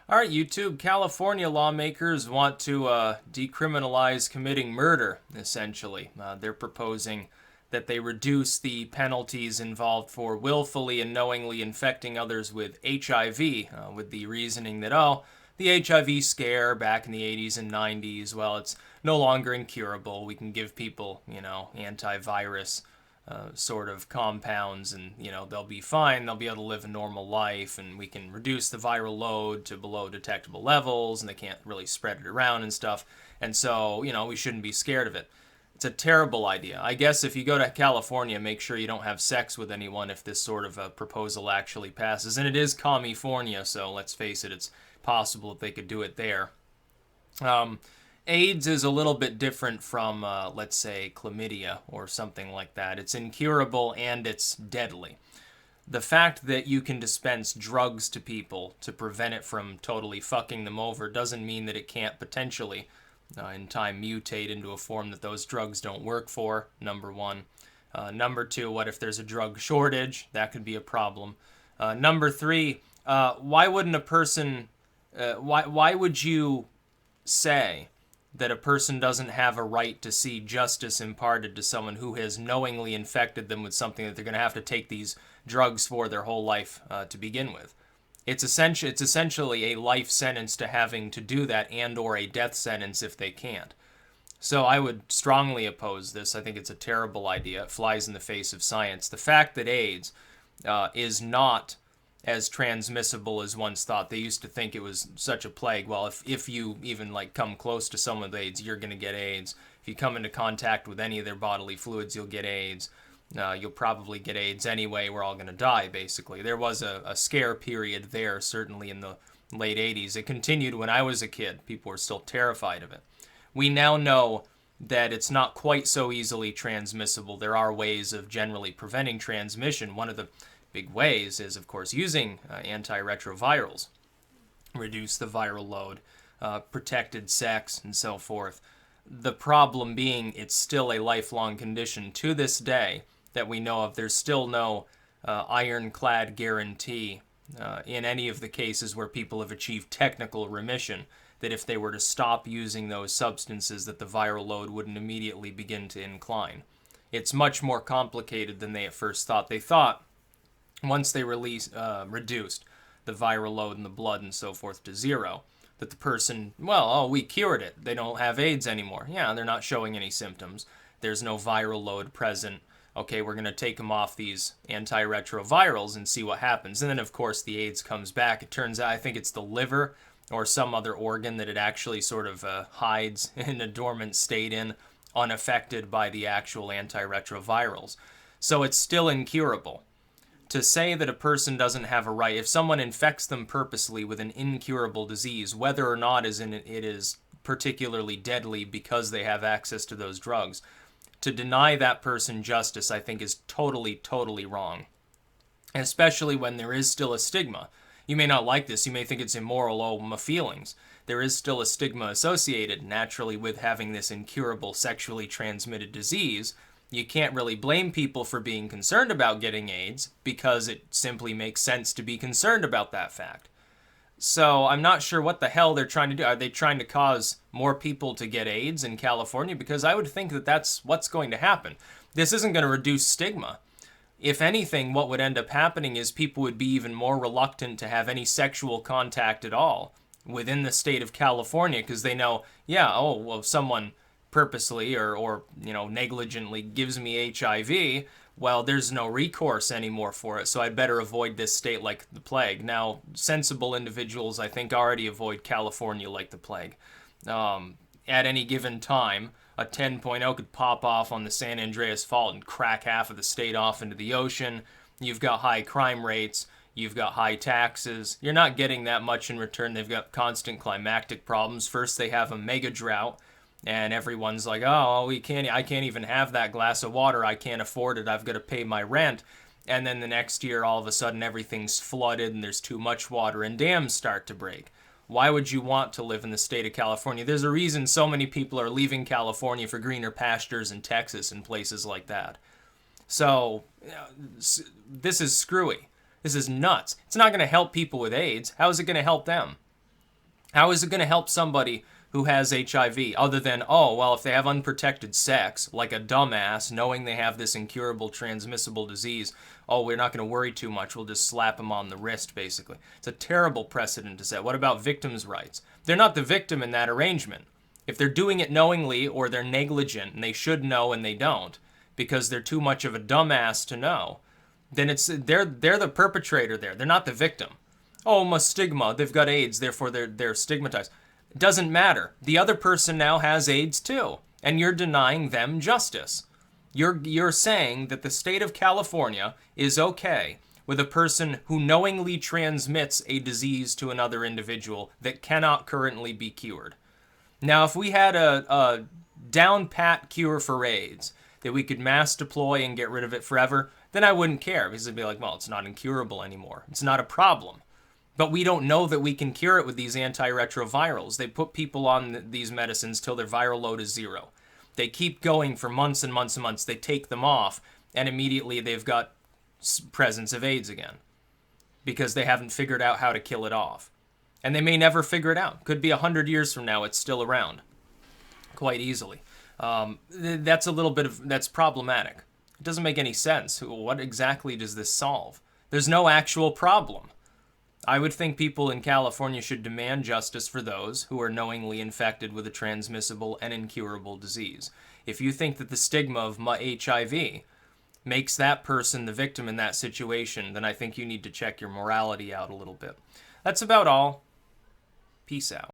All right, YouTube. California lawmakers want to decriminalize committing murder, essentially. They're proposing that they reduce the penalties involved for willfully and knowingly infecting others with HIV, with the reasoning that, the HIV scare back in the 80s and 90s, well, it's no longer incurable. We can give people, antivirus sort of compounds, and they'll be fine. They'll be able to live a normal life, and we can reduce the viral load to below detectable levels, and they can't really spread it around and stuff. And so we shouldn't be scared of it. It's a terrible idea. I guess if you go to California, make sure you don't have sex with anyone if this sort of a proposal actually passes. And it is California, so let's face it, it's possible that they could do it there. AIDS is a little bit different from, let's say, chlamydia or something like that. It's incurable and it's deadly. The fact that you can dispense drugs to people to prevent it from totally fucking them over doesn't mean that it can't potentially, in time, mutate into a form that those drugs don't work for, number one. Number two, what if there's a drug shortage? That could be a problem. Number three, why wouldn't a person... why would you say that a person doesn't have a right to see justice imparted to someone who has knowingly infected them with something that they're going to have to take these drugs for their whole life to begin with? It's essentially a life sentence to having to do that, and or a death sentence if they can't. So I would strongly oppose this. I think it's a terrible idea. It flies in the face of science. The fact that AIDS is not as transmissible as once thought. They used to think it was such a plague. Well, if you even come close to someone with AIDS, you're going to get AIDS. If you come into contact with any of their bodily fluids, you'll get AIDS. You'll probably get AIDS anyway. We're all going to die, basically. There was a scare period there, certainly in the late 80s. It continued when I was a kid. People were still terrified of it. We now know that it's not quite so easily transmissible. There are ways of generally preventing transmission. One of the big ways is, of course, using antiretrovirals. Reduce the viral load, protected sex, and so forth. The problem being, it's still a lifelong condition to this day that we know of. There's still no ironclad guarantee in any of the cases where people have achieved technical remission that if they were to stop using those substances, that the viral load wouldn't immediately begin to incline. It's much more complicated than they at first thought. They thought once they reduced the viral load in the blood and so forth to zero, that the person, we cured it. They don't have AIDS anymore. Yeah, they're not showing any symptoms. There's no viral load present. Okay, we're going to take them off these antiretrovirals and see what happens. And then, of course, the AIDS comes back. It turns out, I think it's the liver or some other organ that it actually sort of hides in a dormant state in, unaffected by the actual antiretrovirals. So it's still incurable. To say that a person doesn't have a right, if someone infects them purposely with an incurable disease, whether or not it is particularly deadly because they have access to those drugs, to deny that person justice, I think, is totally, totally wrong. Especially when there is still a stigma. You may not like this, you may think it's immoral, my feelings. There is still a stigma associated, naturally, with having this incurable sexually transmitted disease. You can't really blame people for being concerned about getting AIDS because it simply makes sense to be concerned about that fact. So I'm not sure what the hell they're trying to do. Are they trying to cause more people to get AIDS in California? Because I would think that that's what's going to happen. This isn't going to reduce stigma. If anything, what would end up happening is people would be even more reluctant to have any sexual contact at all within the state of California because they know, if someone purposely or negligently gives me HIV, well, there's no recourse anymore for it, so I'd better avoid this state like the plague. Now, sensible individuals, I think, already avoid California like the plague. At any given time, a 10.0 could pop off on the San Andreas Fault and crack half of the state off into the ocean. You've got high crime rates. You've got high taxes. You're not getting that much in return. They've got constant climactic problems. First, they have a mega drought. And everyone's like, I can't even have that glass of water. I can't afford it. I've got to pay my rent. And then the next year, all of a sudden, everything's flooded and there's too much water and dams start to break. Why would you want to live in the state of California? There's a reason so many people are leaving California for greener pastures in Texas and places like that. So, this is screwy. This is nuts. It's not going to help people with AIDS. How is it going to help them? How is it going to help somebody who has HIV other than, oh, well, if they have unprotected sex, like a dumbass, knowing they have this incurable transmissible disease, oh, we're not going to worry too much. We'll just slap them on the wrist, basically. It's a terrible precedent to set. What about victims' rights? They're not the victim in that arrangement. If they're doing it knowingly or they're negligent and they should know and they don't because they're too much of a dumbass to know, then they're the perpetrator there. They're not the victim. Oh, my stigma. They've got AIDS, therefore they're stigmatized. It doesn't matter. The other person now has AIDS too, and you're denying them justice. You're saying that the state of California is okay with a person who knowingly transmits a disease to another individual that cannot currently be cured. Now, if we had a down-pat cure for AIDS that we could mass deploy and get rid of it forever, then I wouldn't care, because it'd be like, well, it's not incurable anymore. It's not a problem. But we don't know that we can cure it with these antiretrovirals. They put people on these medicines till their viral load is 0. They keep going for months and months and months. They take them off, and immediately they've got presence of AIDS again because they haven't figured out how to kill it off. And they may never figure it out. Could be 100 years from now, it's still around quite easily. That's problematic. It doesn't make any sense. What exactly does this solve? There's no actual problem. I would think people in California should demand justice for those who are knowingly infected with a transmissible and incurable disease. If you think that the stigma of HIV makes that person the victim in that situation, then I think you need to check your morality out a little bit. That's about all. Peace out.